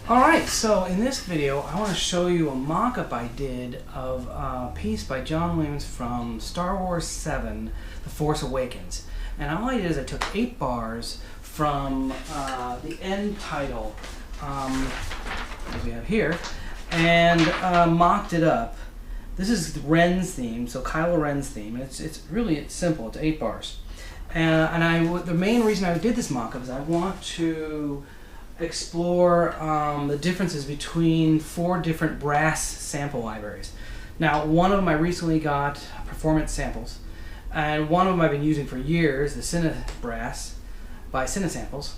Alright, so in this video I want to show you a mock-up I did of a piece by John Williams from Star Wars 7, The Force Awakens. And all I did is I took 8 bars from the end title, as we have here, and mocked it up. This is Ren's theme, so Kylo Ren's theme. It's really simple, it's 8 bars. And the main reason I did this mock-up is I want to explore the differences between 4 different brass sample libraries. Now, one of them I recently got, Performance Samples, and one of them I've been using for years, the CineBrass by Cinesamples.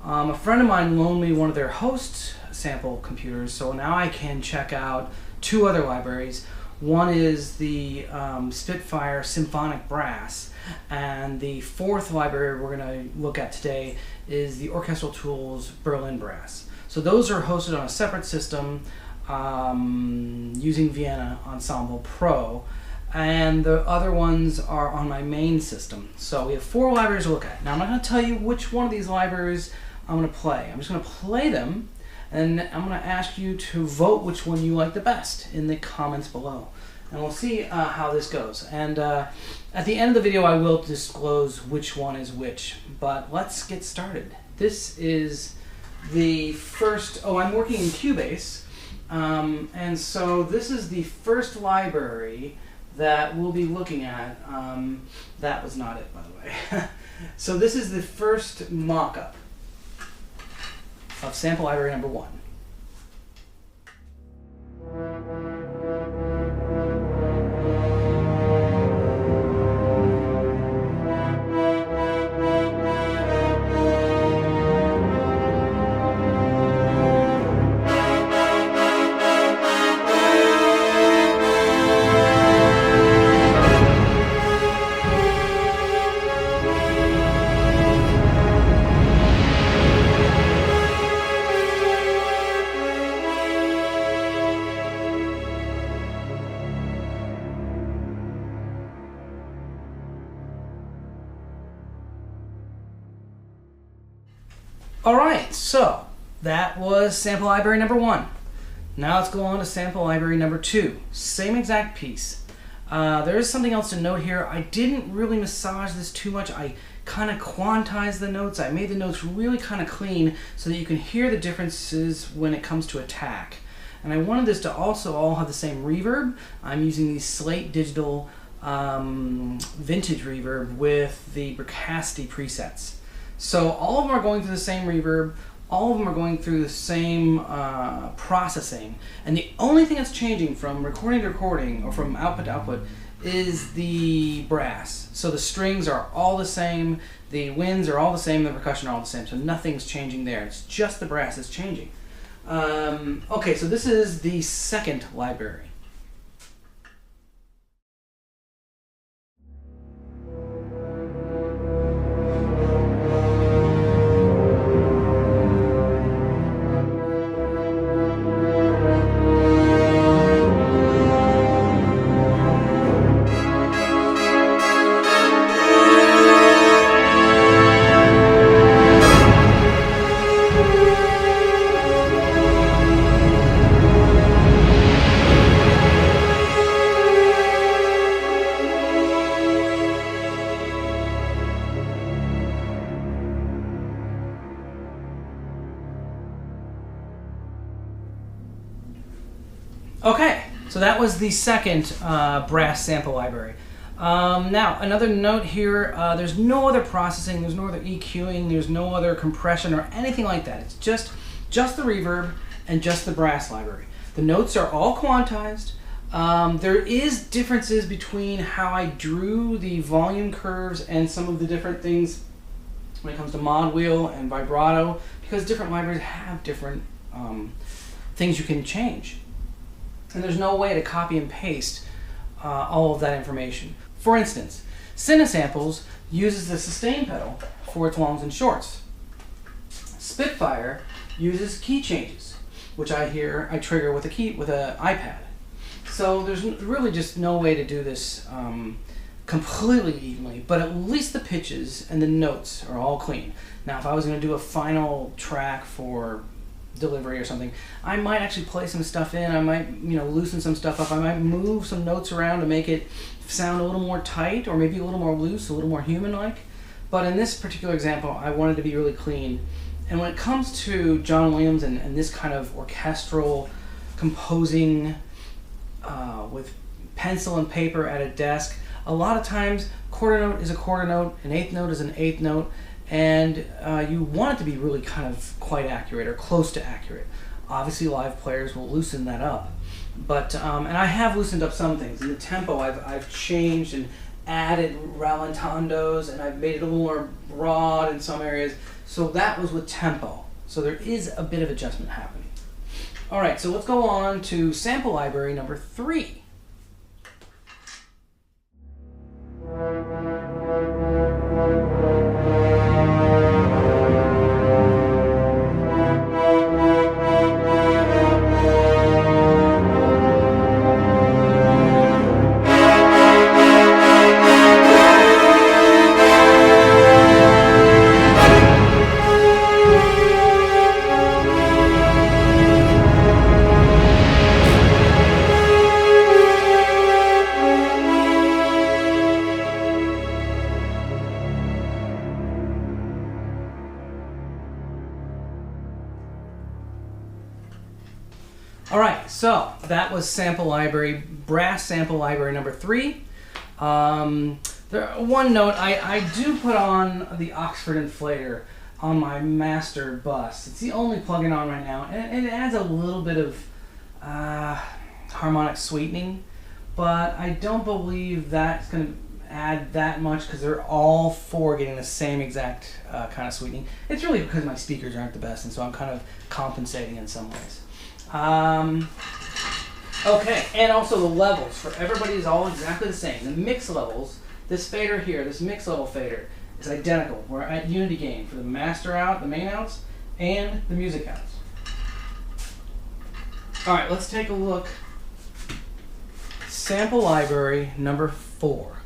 A friend of mine loaned me one of their host sample computers, so now I can check out 2 other libraries. One is the Spitfire Symphonic Brass, and the 4th library we're going to look at today is the Orchestral Tools Berlin Brass. So those are hosted on a separate system using Vienna Ensemble Pro, and the other ones are on my main system. So we have 4 libraries to look at. Now I'm not going to tell you which one of these libraries I'm going to play. I'm just going to play them, and I'm going to ask you to vote which one you like the best in the comments below. And we'll see how this goes. And at the end of the video I will disclose which one is which. But let's get started. This is the first, I'm working in Cubase. And so this is the first library that we'll be looking at. That was not it, by the way. So this is the first mock-up of sample library number 1. Alright, so that was sample library number 1. Now let's go on to sample library number 2. Same exact piece. There is something else to note here. I didn't really massage this too much. I kind of quantized the notes. I made the notes really kind of clean so that you can hear the differences when it comes to attack. And I wanted this to also all have the same reverb. I'm using the Slate Digital vintage reverb with the Bricasti presets. So all of them are going through the same reverb, all of them are going through the same processing, and the only thing that's changing from recording to recording, or from output to output, is the brass. So the strings are all the same, the winds are all the same, the percussion are all the same, so nothing's changing there. It's just the brass that's changing. Okay, so this is the second library. Okay, so that was the second brass sample library. Now, another note here, there's no other processing, there's no other EQing, there's no other compression or anything like that. It's just the reverb and just the brass library. The notes are all quantized. There is differences between how I drew the volume curves and some of the different things when it comes to mod wheel and vibrato, because different libraries have different things you can change. And there's no way to copy and paste all of that information. For instance, Cinesamples uses the sustain pedal for its longs and shorts. Spitfire uses key changes, which I trigger with an iPad. So there's really just no way to do this completely evenly, but at least the pitches and the notes are all clean. Now, if I was going to do a final track for delivery or something, I might actually play some stuff in. I might, you know, loosen some stuff up. I might move some notes around to make it sound a little more tight, or maybe a little more loose, a little more human-like. But in this particular example, I wanted to be really clean. And when it comes to John Williams and this kind of orchestral composing with pencil and paper at a desk, a lot of times quarter note is a quarter note, an eighth note is an eighth note, and you want it to be really kind of quite accurate or close to accurate. Obviously live players will loosen that up, but and I have loosened up some things. In the tempo I've changed and added rallentandos, and I've made it a little more broad in some areas. So that was with tempo. So there is a bit of adjustment happening. All right, so let's go on to sample library number 3. Alright, so that was sample library, brass sample library number 3. One note, I do put on the Oxford inflator on my master bus. It's the only plugin on right now, and it adds a little bit of harmonic sweetening, but I don't believe that's going to add that much because they're all 4 getting the same exact kind of sweetening. It's really because my speakers aren't the best, and so I'm kind of compensating in some ways. Okay, and also the levels for everybody is all exactly the same. The mix levels, this fader here, this mix level fader, is identical. We're at unity gain for the master out, the main outs, and the music outs. All right, let's take a look. Sample library number 4.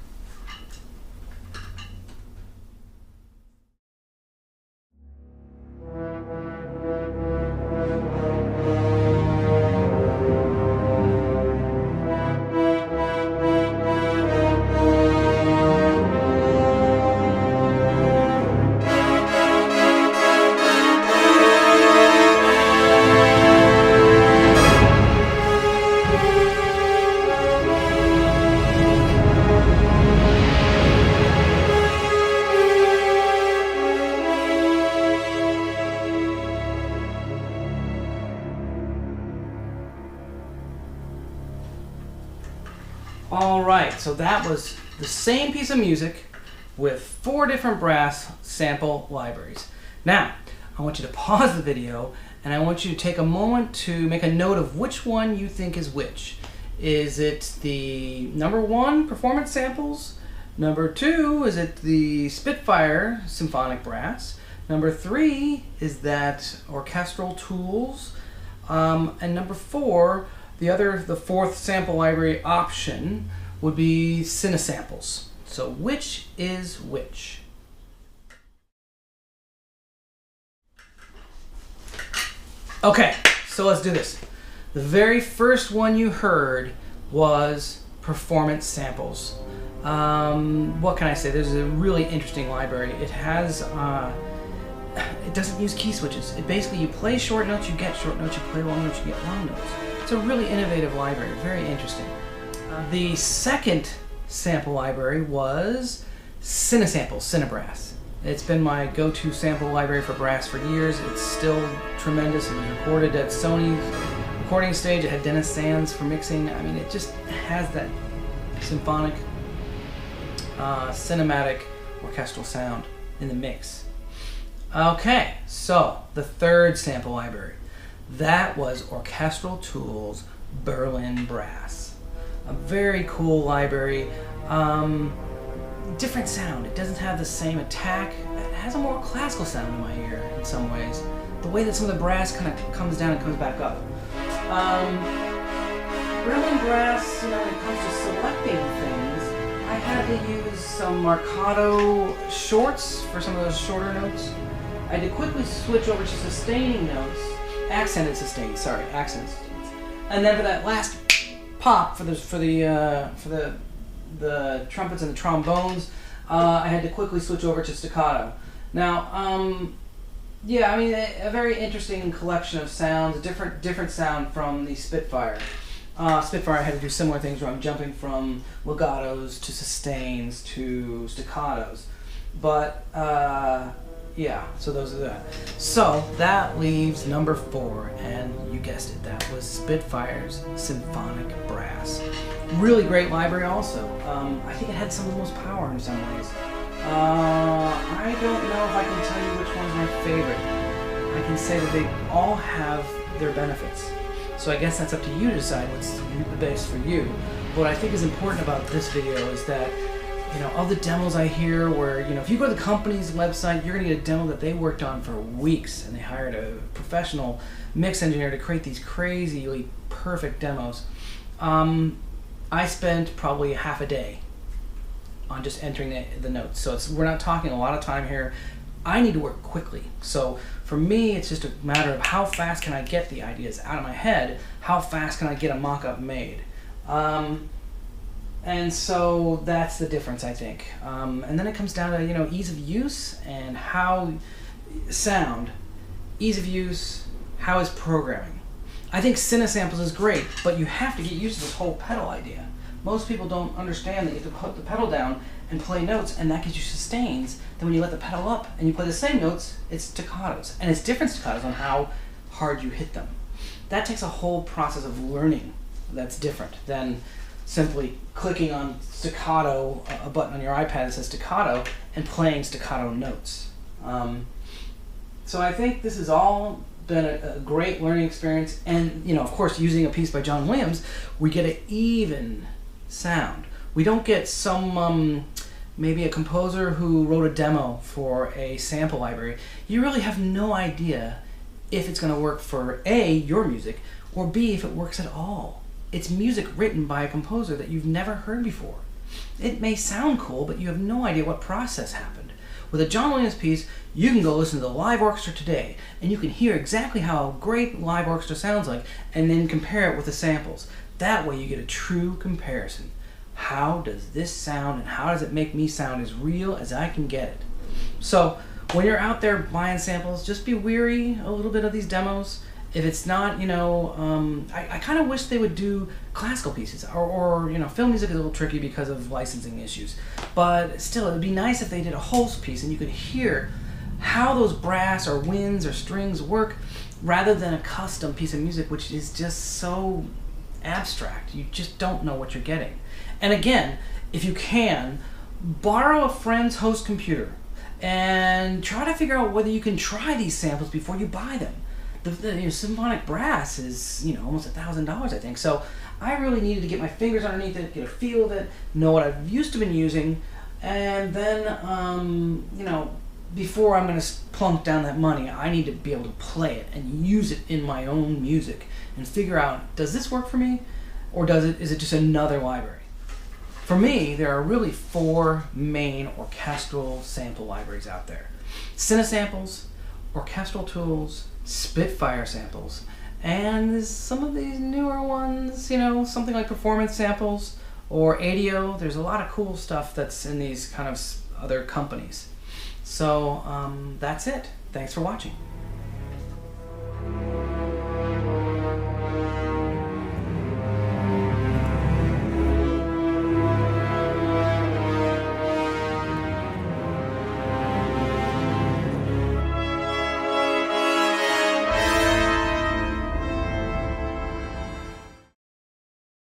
Alright, so that was the same piece of music with 4 different brass sample libraries. Now, I want you to pause the video and I want you to take a moment to make a note of which one you think is which. Is it the number 1 performance samples? Number 2, is it the Spitfire symphonic brass? Number 3, is that orchestral tools? And number 4, the 4th sample library option would be Cinesamples. So which is which? Okay, so let's do this. The very first one you heard was performance samples. What can I say? There's a really interesting library. It has, it doesn't use key switches. It basically, you play short notes, you get short notes, you play long notes, you get long notes. It's a really innovative library, very interesting. The second sample library was Cinesamples, CineBrass. It's been my go-to sample library for brass for years. It's still tremendous. It was recorded at Sony's recording stage. It had Dennis Sands for mixing. I mean, it just has that symphonic, cinematic, orchestral sound in the mix. Okay, so the third sample library. That was Orchestral Tools Berlin Brass. A very cool library. Different sound. It doesn't have the same attack. It has a more classical sound in my ear in some ways. The way that some of the brass kind of comes down and comes back up. Berlin Brass, you know, when it comes to selecting things, I had to use some Marcato shorts for some of those shorter notes. I had to quickly switch over to sustaining notes accented sustains. Sorry, accented sustains. And then for that last pop for the trumpets and the trombones, I had to quickly switch over to staccato. Now, yeah, I mean, a very interesting collection of sounds, a different sound from the Spitfire. Spitfire had to do similar things where I'm jumping from legatos to sustains to staccatos. But, yeah, so those are that. So that leaves number 4, and you guessed it, that was Spitfire's Symphonic Brass. Really great library also. I think it had some of the most power in some ways. I don't know if I can tell you which one's my favorite. I can say that they all have their benefits. So I guess that's up to you to decide what's the best for you. What I think is important about this video is that, you know, all the demos I hear where, you know, if you go to the company's website, you're going to get a demo that they worked on for weeks, and they hired a professional mix engineer to create these crazily perfect demos. I spent probably half a day on just entering the notes. So we're not talking a lot of time here. I need to work quickly. So for me, it's just a matter of how fast can I get the ideas out of my head, how fast can I get a mock-up made. And so that's the difference, I think. And then it comes down to, you know, ease of use and how sound, ease of use, how is programming. I think Cinesamples is great, but you have to get used to this whole pedal idea. Most people don't understand that you have to put the pedal down and play notes, and that gives you sustains. Then when you let the pedal up and you play the same notes, it's staccatos. And it's different staccatos on how hard you hit them. That takes a whole process of learning that's different than simply clicking on staccato, a button on your iPad that says staccato, and playing staccato notes. So I think this has all been a great learning experience, and, you know, of course, using a piece by John Williams, we get an even sound. We don't get some maybe a composer who wrote a demo for a sample library. You really have no idea if it's going to work for A, your music, or B, if it works at all. It's music written by a composer that you've never heard before. It may sound cool, but you have no idea what process happened. With a John Williams piece, you can go listen to the live orchestra today, and you can hear exactly how a great live orchestra sounds like, and then compare it with the samples. That way you get a true comparison. How does this sound, and how does it make me sound as real as I can get it? So when you're out there buying samples, just be wary a little bit of these demos. If it's not, you know, I kind of wish they would do classical pieces, or, you know, film music is a little tricky because of licensing issues. But still, it would be nice if they did a whole piece and you could hear how those brass or winds or strings work, rather than a custom piece of music, which is just so abstract. You just don't know what you're getting. And again, if you can, borrow a friend's host computer and try to figure out whether you can try these samples before you buy them. The Symphonic Brass is, you know, almost $1,000, I think. So I really needed to get my fingers underneath it, get a feel of it, know what I've used to been using, and then, you know, before I'm going to plunk down that money, I need to be able to play it and use it in my own music and figure out, does this work for me, or is it just another library? For me, there are really 4 main orchestral sample libraries out there: Cinesamples, Orchestral Tools, Spitfire samples, and there's some of these newer ones, you know, something like Performance Samples or ADIO. There's a lot of cool stuff that's in these kind of other companies. So that's it. Thanks for watching.